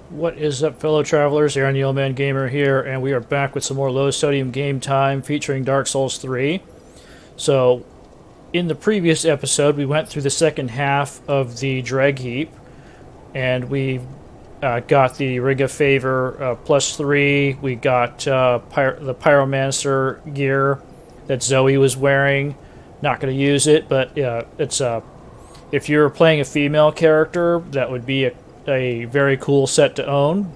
What is up, fellow travelers? Aaron the Old Man Gamer here, and we are back with some more low sodium game time featuring Dark Souls 3. So, in the previous episode, we went through the second half of the Dreg Heap, and we got the Ring of Favor +3. We got the Pyromancer gear that Zoe was wearing. Not going to use it, but it's if you're playing a female character, that would be a very cool set to own.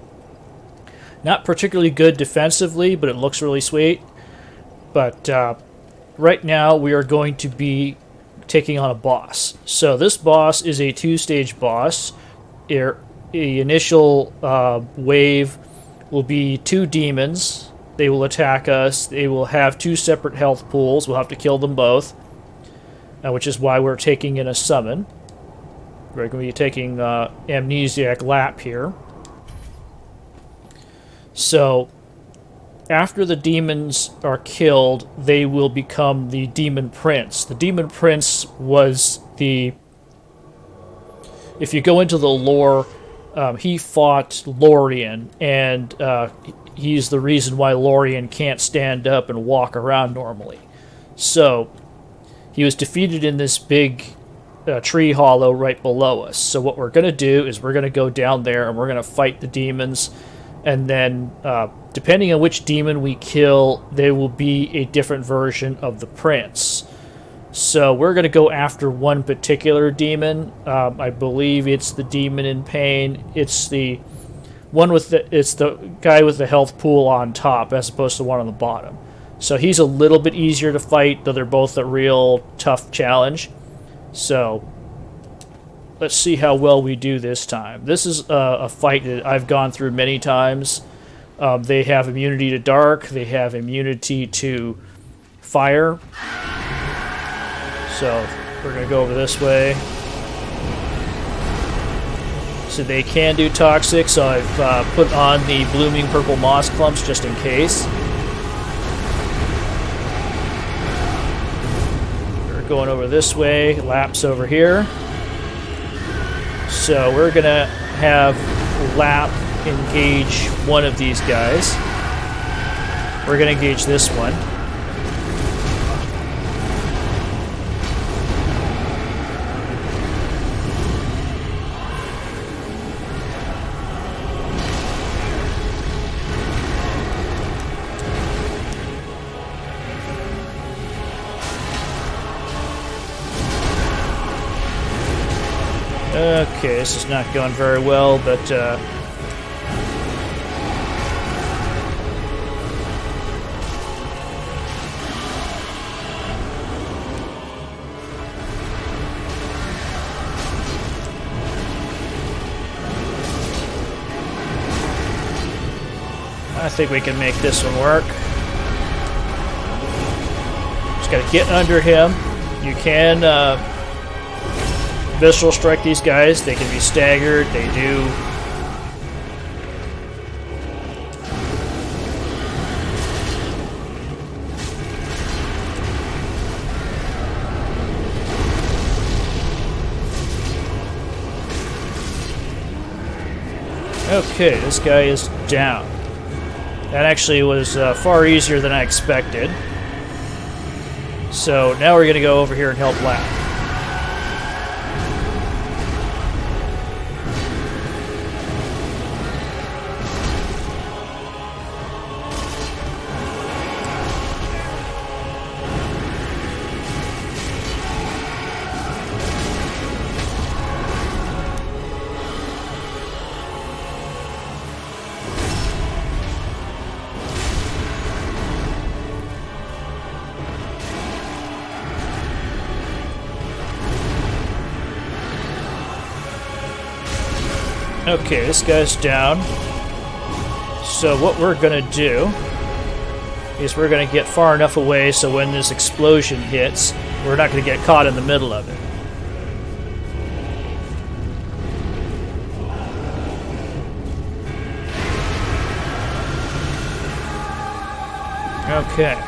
Not particularly good defensively, but it looks really sweet. But right now we are going to be taking on a boss. So this boss is a two-stage boss. The initial wave will be two demons. They will attack us. They will have two separate health pools. We'll have to kill them both, which is why we're taking in a summon. We're going to be taking Amnesiac Lapp here. So, after the demons are killed, they will become the Demon Prince. The Demon Prince was the... If you go into the lore, he fought Lorian, and he's the reason why Lorian can't stand up and walk around normally. So, he was defeated in this big tree hollow right below us. So what we're going to do is we're going to go down there and we're going to fight the demons, and then depending on which demon we kill, there will be a different version of the prince. So we're going to go after one particular demon. I believe it's the demon in pain. It's the one with it's the guy with the health pool on top as opposed to one on the bottom. So he's a little bit easier to fight, though they're both a real tough challenge. So, let's see how well we do this time. This is a fight that I've gone through many times. They have immunity to dark. They have immunity to fire. So, we're going to go over this way. So they can do toxic, so I've put on the blooming purple moss clumps just in case. Going over this way, Lapp's over here. So we're gonna have Lapp engage one of these guys. We're gonna engage this one. Okay, this is not going very well, but I think we can make this one work. Just gotta get under him. You can Visceral strike these guys. They can be staggered. They do. Okay, this guy is down. That actually was far easier than I expected. So now we're going to go over here and help Lapp. Okay, this guy's down. So what we're going to do is we're going to get far enough away so when this explosion hits, we're not going to get caught in the middle of it. Okay.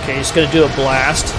Okay, he's going to do a blast.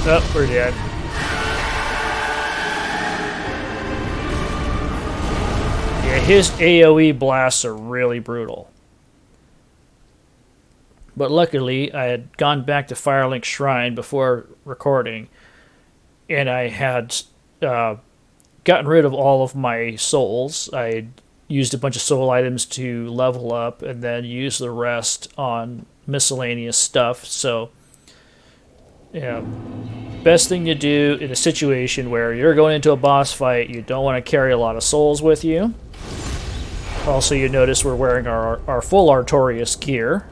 Oh, we're dead. Yeah, his AoE blasts are really brutal. But luckily, I had gone back to Firelink Shrine before recording, and I had gotten rid of all of my souls. I had used a bunch of soul items to level up, and then used the rest on miscellaneous stuff, so... yeah, best thing to do in a situation where you're going into a boss fight, you don't want to carry a lot of souls with you. Also, you notice we're wearing our full Artorias gear.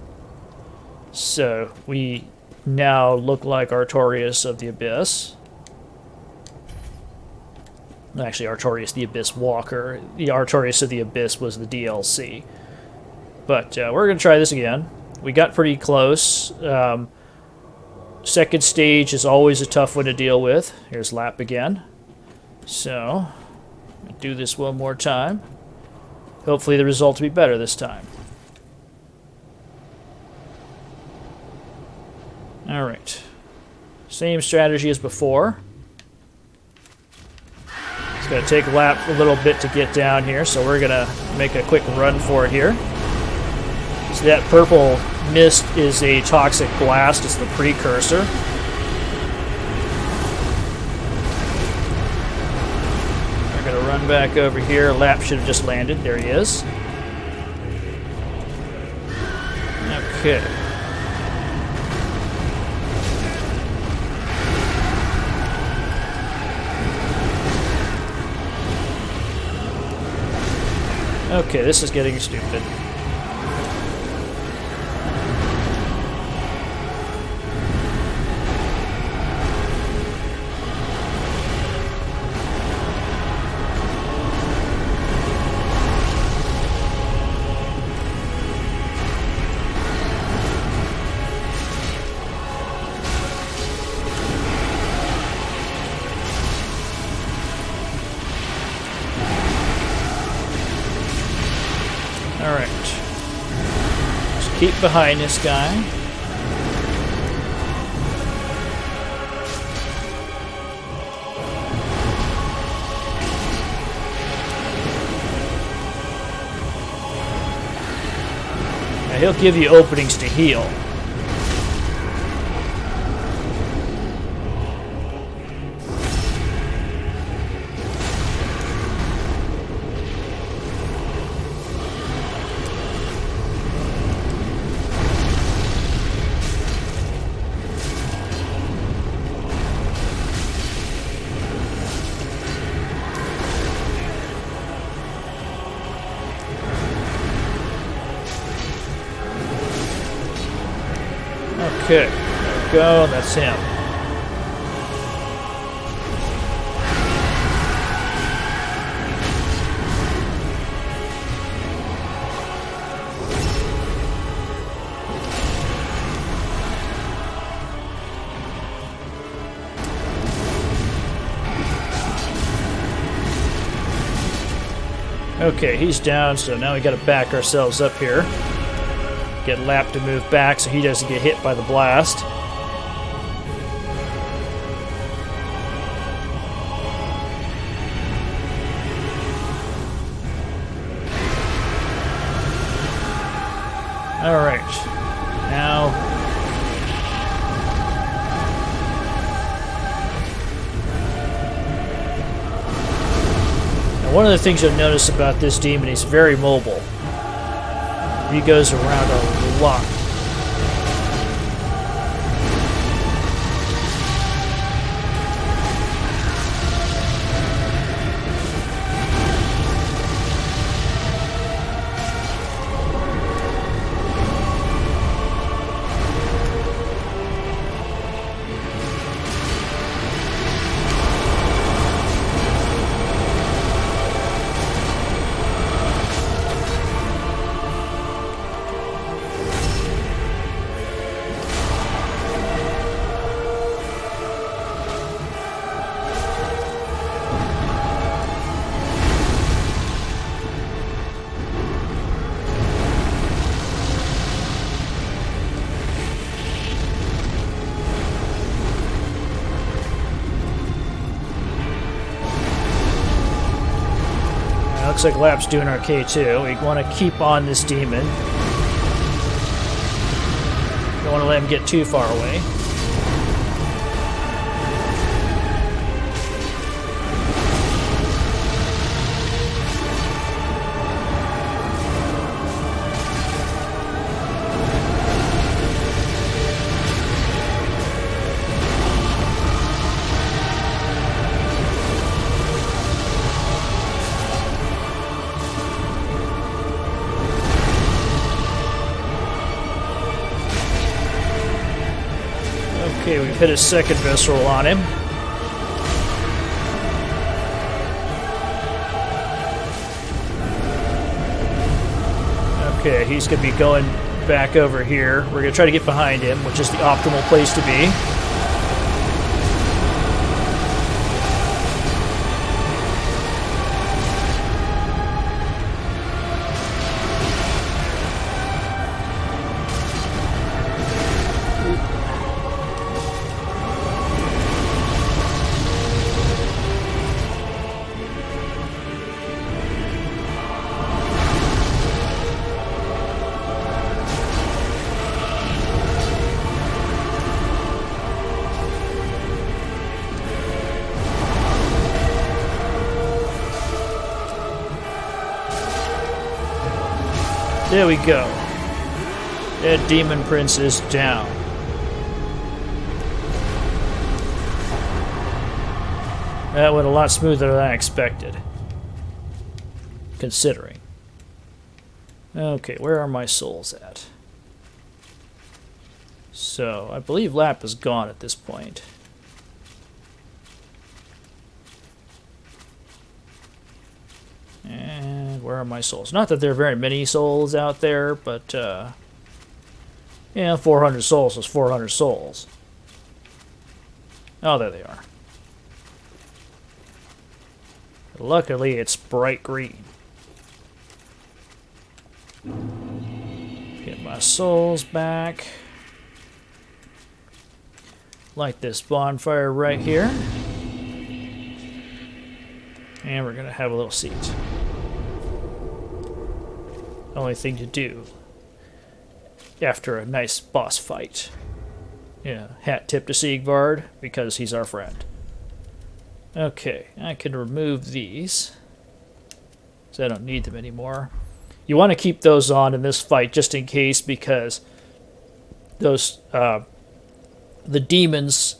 So, we now look like Artorias of the Abyss. Actually, Artorias the Abyss Walker. The Artorias of the Abyss was the DLC. But we're going to try this again. We got pretty close. Second stage is always a tough one to deal with. Here's Lapp again. So, do this one more time. Hopefully the result will be better this time. Alright. Same strategy as before. It's going to take Lapp a little bit to get down here, so we're going to make a quick run for it here. So that purple mist is a toxic blast. It's the precursor. We're going to run back over here. Lapp should have just landed. There he is. Okay. Okay, this is getting stupid. Alright. Just keep behind this guy. Now he'll give you openings to heal. Okay, there we go, that's him. Okay, he's down, so now we gotta back ourselves up here. Get Lapp to move back so he doesn't get hit by the blast. Alright. Now... one of the things you'll notice about this demon, he's very mobile. He goes around a lot. Looks like Lapp's doing okay too. We want to keep on this demon. Don't want to let him get too far away. Okay, we've hit a second visceral on him. Okay, he's going to be going back over here. We're going to try to get behind him, which is the optimal place to be. There we go. That demon prince is down. That went a lot smoother than I expected. Considering. Okay, where are my souls at? So, I believe Lapp is gone at this point. And where are my souls? Not that there are very many souls out there, but, yeah, 400 souls is 400 souls. Oh, there they are. Luckily, it's bright green. Get my souls back. Light this bonfire right here. And we're going to have a little seat. Only thing to do after a nice boss fight. Yeah, hat tip to Siegvard, because he's our friend. Okay, I can remove these, so I don't need them anymore. You want to keep those on in this fight just in case, because those the demons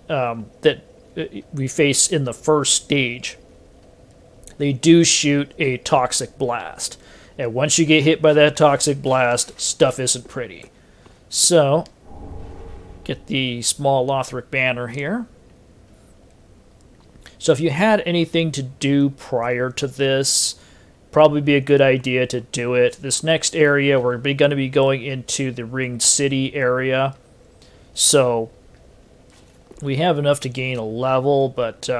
that we face in the first stage, they do shoot a toxic blast. And once you get hit by that toxic blast, stuff isn't pretty. So, get the small Lothric banner here. So if you had anything to do prior to this, probably be a good idea to do it. This next area, we're going to be going into the Ringed City area. So, we have enough to gain a level, but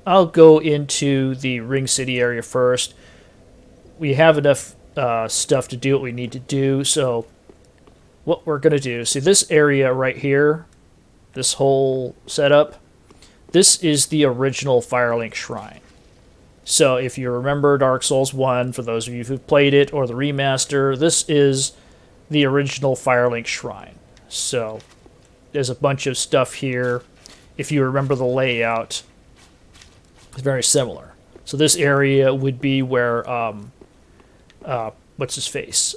I'll go into the Ringed City area first. We have enough stuff to do what we need to do, so what we're going to do, see this area right here, this whole setup, this is the original Firelink Shrine. So if you remember Dark Souls 1, for those of you who've played it, or the remaster, this is the original Firelink Shrine. So there's a bunch of stuff here. If you remember the layout, it's very similar. So this area would be where what's his face,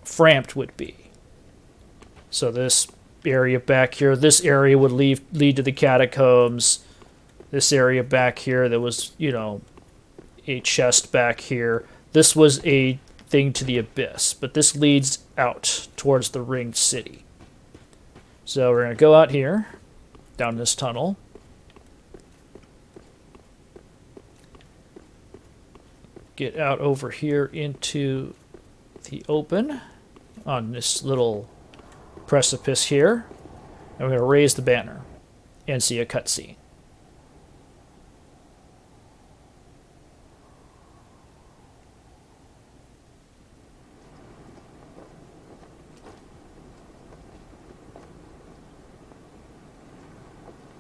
Frampt would be. So this area back here, this area would lead to the catacombs. This area back here, there was, you know, a chest back here. This was a thing to the abyss, but this leads out towards the ringed city. So we're going to go out here, down this tunnel. Get out over here into the open on this little precipice here. And we're going to raise the banner and see a cutscene.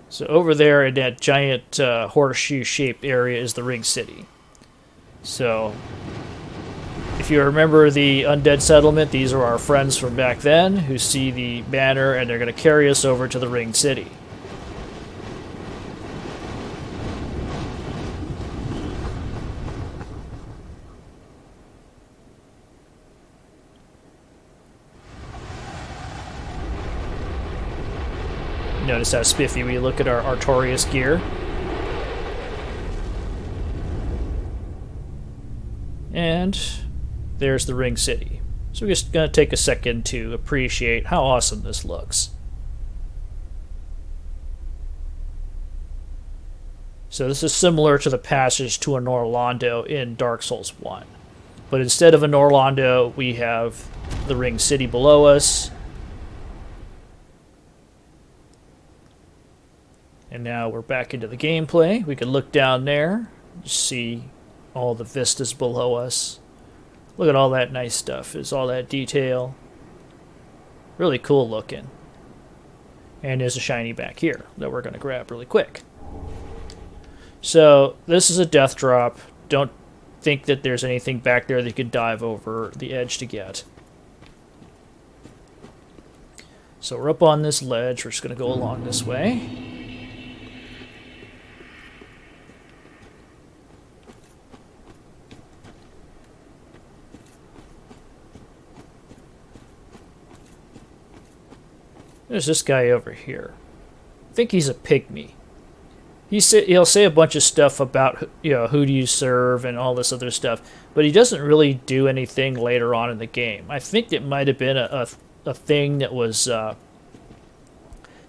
So over there in that giant horseshoe-shaped area is the ring city. So if you remember the undead settlement, these are our friends from back then who see the banner, and they're going to carry us over to the ring city. Notice how spiffy we look at our Artorias gear. And there's the ring city. So we're just going to take a second to appreciate how awesome this looks. So this is similar to the passage to an Orlando in Dark Souls 1. But instead of an Orlando, we have the ring city below us. And now we're back into the gameplay. We can look down there, see all the vistas below us. Look at all that nice stuff. There's all that detail. Really cool looking. And there's a shiny back here that we're going to grab really quick. So this is a death drop. Don't think that there's anything back there that you can dive over the edge to get. So we're up on this ledge. We're just going to go along this way. There's this guy over here. I think he's a pygmy. He'll say a bunch of stuff about, you know, who do you serve and all this other stuff, but he doesn't really do anything later on in the game. I think it might have been a thing that was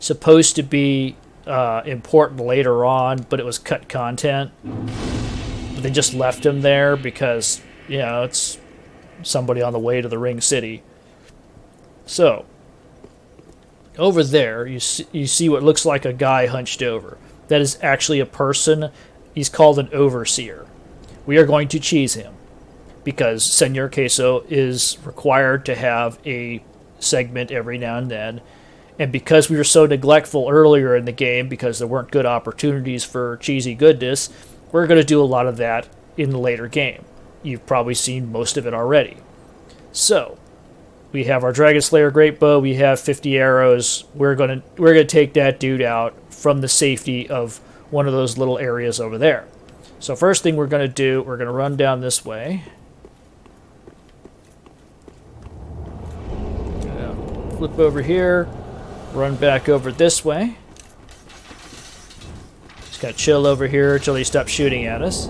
supposed to be important later on, but it was cut content. But they just left him there because, you know, it's somebody on the way to the ring city. So over there, you see what looks like a guy hunched over. That is actually a person. He's called an overseer. We are going to cheese him because Senor Queso is required to have a segment every now and then. And because we were so neglectful earlier in the game, because there weren't good opportunities for cheesy goodness, we're going to do a lot of that in the later game. You've probably seen most of it already. So we have our Dragonslayer Greatbow. We have 50 arrows. We're gonna take that dude out from the safety of one of those little areas over there. So first thing we're gonna do, we're gonna run down this way. Flip over here. Run back over this way. Just gotta chill over here until he stops shooting at us.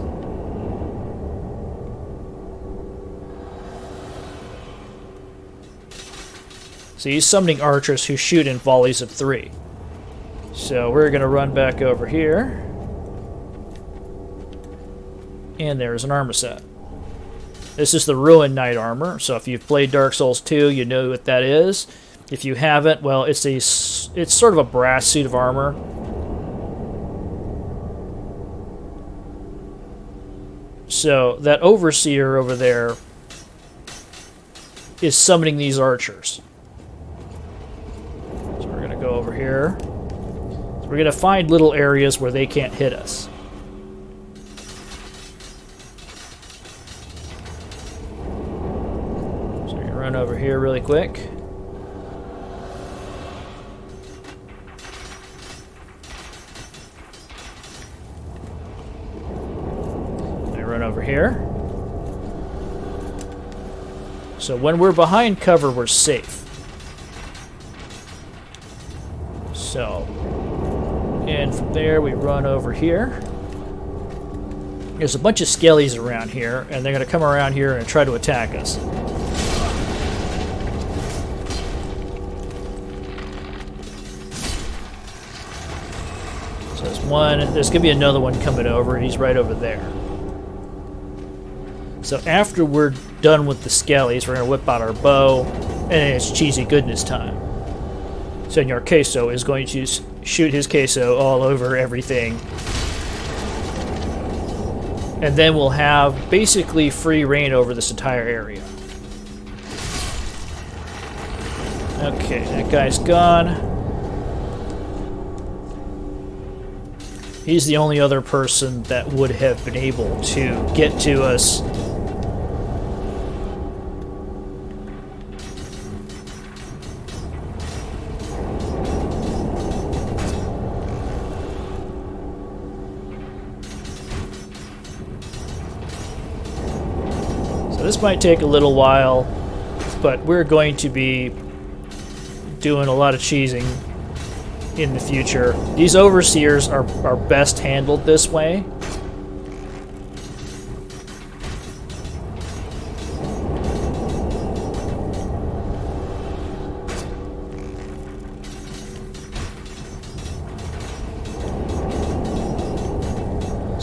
So he's summoning archers who shoot in volleys of 3. So we're going to run back over here. And there's an armor set. This is the Ruin Knight armor. So if you've played Dark Souls 2, you know what that is. If you haven't, well, it's sort of a brass suit of armor. So that overseer over there is summoning these archers. Go over here. So we're going to find little areas where they can't hit us. So we're going to run over here really quick. I run over here. So when we're behind cover, we're safe. So, and from there we run over here. There's a bunch of skellies around here, and they're going to come around here and try to attack us. So there's one. There's going to be another one coming over, and he's right over there. So after we're done with the skellies, we're going to whip out our bow, and it's cheesy goodness time. Senor Queso is going to shoot his queso all over everything. And then we'll have basically free reign over this entire area. Okay, that guy's gone. He's the only other person that would have been able to get to us. This might take a little while, but we're going to be doing a lot of cheesing in the future. These overseers are best handled this way.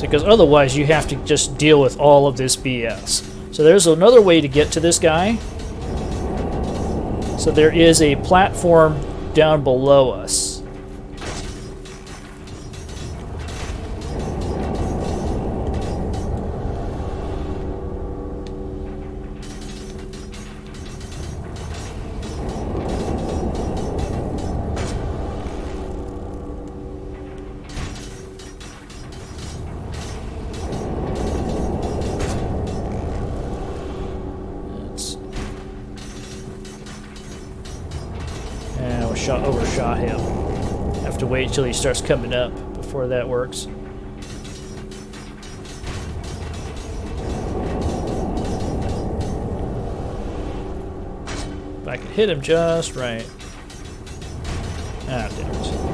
Because otherwise you have to just deal with all of this BS. So there's another way to get to this guy. So there is a platform down below us. Overshot him. Have to wait until he starts coming up before that works. If I could hit him just right. Ah, damn it.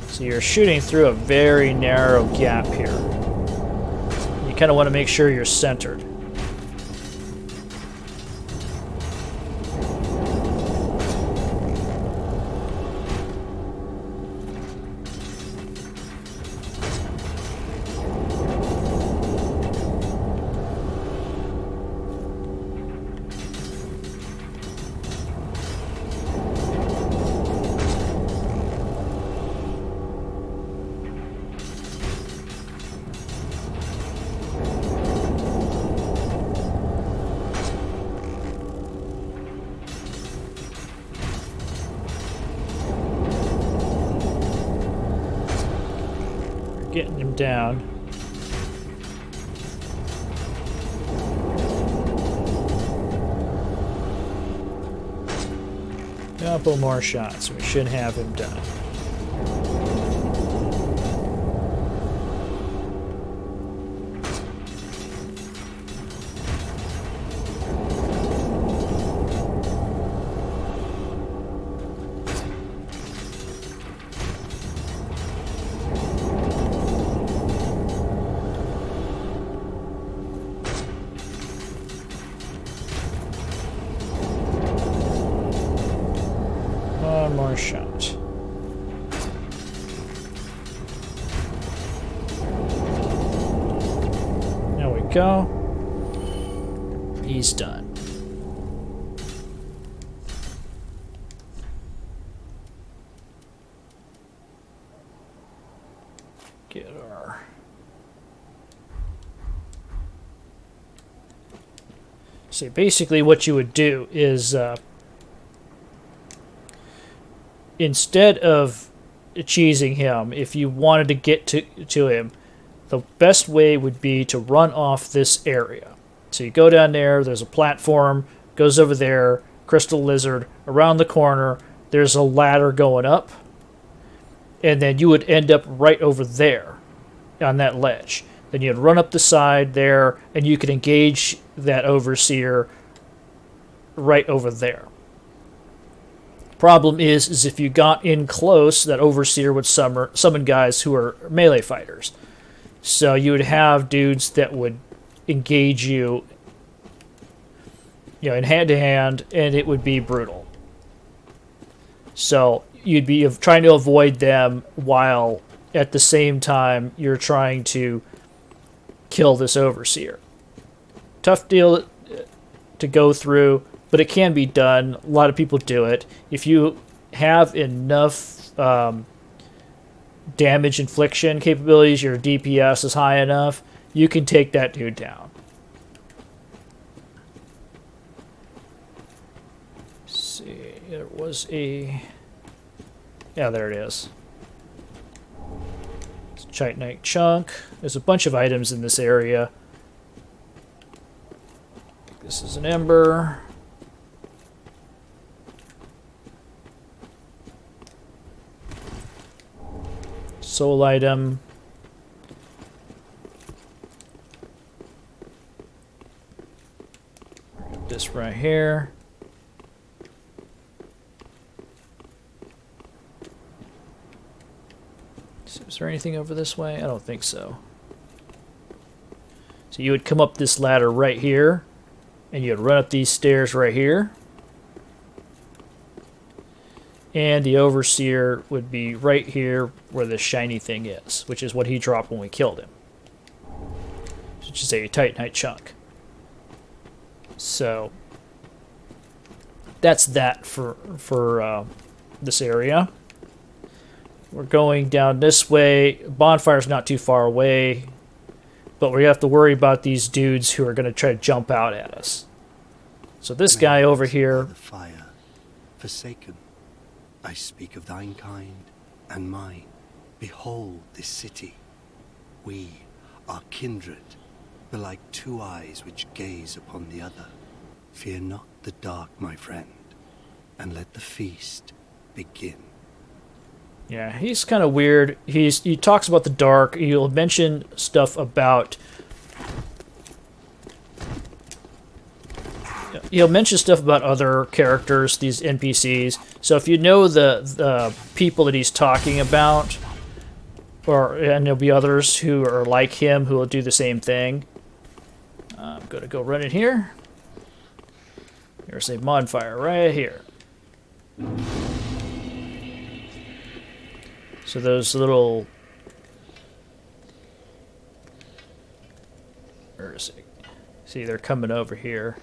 So you're shooting through a very narrow gap here. You kind of want to make sure you're centered. Getting him down. Couple more shots. We should have him done. One more shot. There we go. He's done. Get our... See, basically what you would do is... instead of cheesing him, if you wanted to get to him, the best way would be to run off this area. So you go down there, there's a platform, goes over there, crystal lizard, around the corner, there's a ladder going up, and then you would end up right over there on that ledge. Then you'd run up the side there, and you could engage that overseer right over there. Problem is if you got in close, that overseer would summon guys who are melee fighters. So you would have dudes that would engage you, in hand-to-hand, and it would be brutal. So you'd be trying to avoid them while at the same time you're trying to kill this overseer. Tough deal to go through, but it can be done. A lot of people do it. If you have enough damage infliction capabilities, your DPS is high enough, you can take that dude down. Let's see, there was a... Yeah, there it is. It's a Chitinite chunk. There's a bunch of items in this area. This is an ember. Soul item. This right here. Is there anything over this way? I don't think so. So you would come up this ladder right here, and you'd run up these stairs right here. And the overseer would be right here where the shiny thing is, which is what he dropped when we killed him. Which is a Titanite chunk. So that's that for this area. We're going down this way. Bonfire's not too far away, but we have to worry about these dudes who are going to try to jump out at us. So this guy over here... The fire, forsaken. I speak of thine kind and mine. Behold this city. We are kindred, but like two eyes which gaze upon the other. Fear not the dark, my friend, and let the feast begin. Yeah, he's kind of weird. He talks about the dark. He'll mention stuff about... He'll mention stuff about other characters, these NPCs. So if you know the people that he's talking about, and there'll be others who are like him who will do the same thing. I'm going to go run it here. Here's a bonfire right here. So those little... Where is it? See, they're coming over here.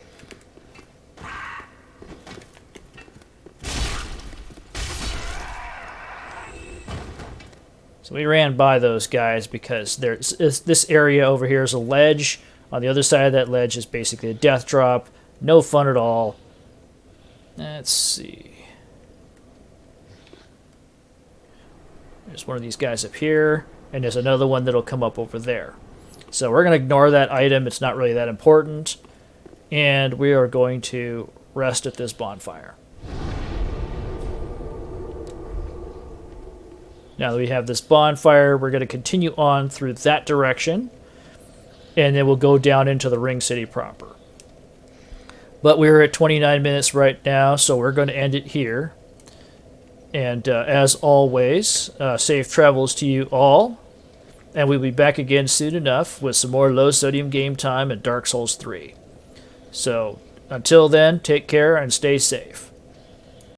So we ran by those guys because there's this area over here is a ledge. On the other side of that ledge is basically a death drop. No fun at all. Let's see. There's one of these guys up here, and there's another one that'll come up over there. So we're going to ignore that item. It's not really that important. And we are going to rest at this bonfire. Now that we have this bonfire, we're going to continue on through that direction, and then we'll go down into the Ring City proper. But we're at 29 minutes right now, so we're going to end it here. And as always, safe travels to you all, and we'll be back again soon enough with some more low-sodium game time in Dark Souls 3. So until then, take care and stay safe.